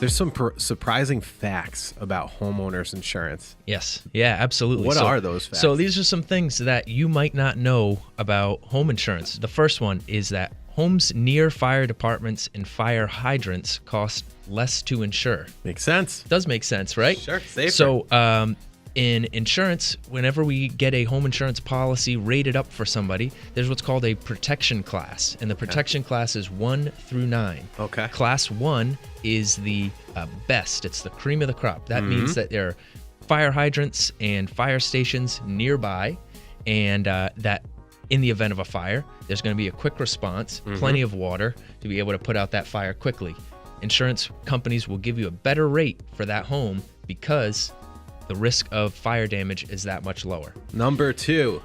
There's some surprising facts about homeowners insurance. Yes. Yeah, absolutely. What are those facts? So these are some things that you might not know about home insurance. The first one is that homes near fire departments and fire hydrants cost less to insure. Makes sense. Does make sense, right? Sure. Safer. So in insurance, whenever we get a home insurance policy rated up for somebody, there's what's called a protection class. And the protection class is 1 through 9. Okay. Class 1 is the best. It's the cream of the crop. That means that there are fire hydrants and fire stations nearby, and that in the event of a fire, there's going to be a quick response, plenty of water to be able to put out that fire quickly. Insurance companies will give you a better rate for that home because the risk of fire damage is that much lower. Number 2,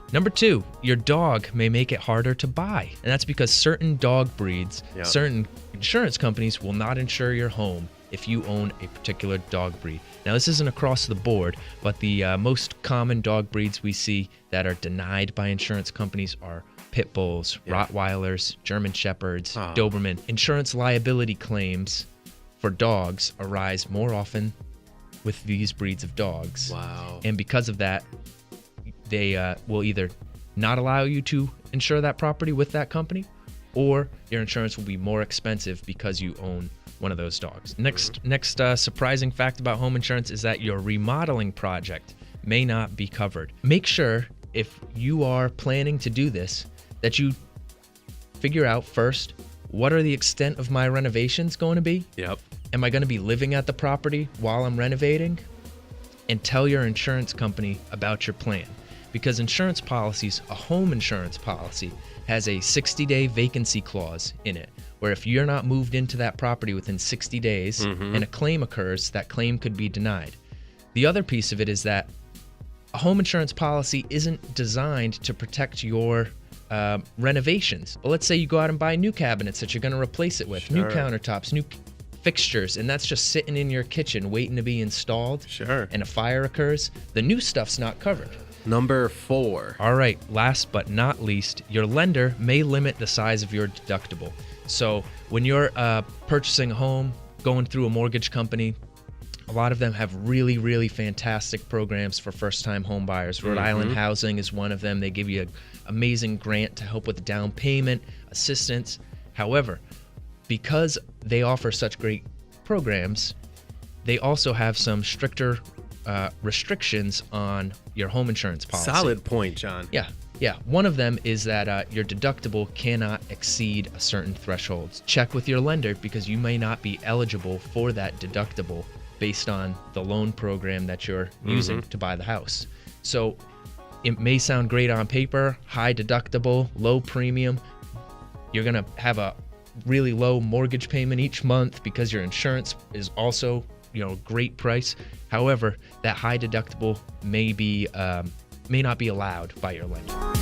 your dog may make it harder to buy. And that's because certain dog breeds, certain insurance companies will not insure your home if you own a particular dog breed. Now, this isn't across the board, but the most common dog breeds we see that are denied by insurance companies are pit bulls, Rottweilers, German Shepherds, Doberman. Insurance liability claims for dogs arise more often with these breeds of dogs. Wow. And because of that, they will either not allow you to insure that property with that company, or your insurance will be more expensive because you own one of those dogs. Next surprising fact about home insurance is that your remodeling project may not be covered. Make sure, if you are planning to do this, that you figure out first, what are the extent of my renovations going to be? Yep. Am I going to be living at the property while I'm renovating? And tell your insurance company about your plan. Because insurance policies, a home insurance policy, has a 60-day vacancy clause in it, where if you're not moved into that property within 60 days and a claim occurs, that claim could be denied. The other piece of it is that a home insurance policy isn't designed to protect your renovations. Well, let's say you go out and buy new cabinets that you're going to replace it with, new countertops, new fixtures, and that's just sitting in your kitchen waiting to be installed. Sure. And a fire occurs, the new stuff's not covered. Number 4. All right, last but not least, your lender may limit the size of your deductible. So when you're purchasing a home, going through a mortgage company, a lot of them have really, really fantastic programs for first-time home buyers. Rhode Island Housing is one of them. They give you an amazing grant to help with the down payment, assistance. However, because they offer such great programs, they also have some stricter restrictions on your home insurance policy. Solid point, John. Yeah. One of them is that your deductible cannot exceed a certain threshold. Check with your lender because you may not be eligible for that deductible based on the loan program that you're using to buy the house. So it may sound great on paper, high deductible, low premium. You're going to have a really low mortgage payment each month because your insurance is also, great price. However, that high deductible may not be allowed by your lender.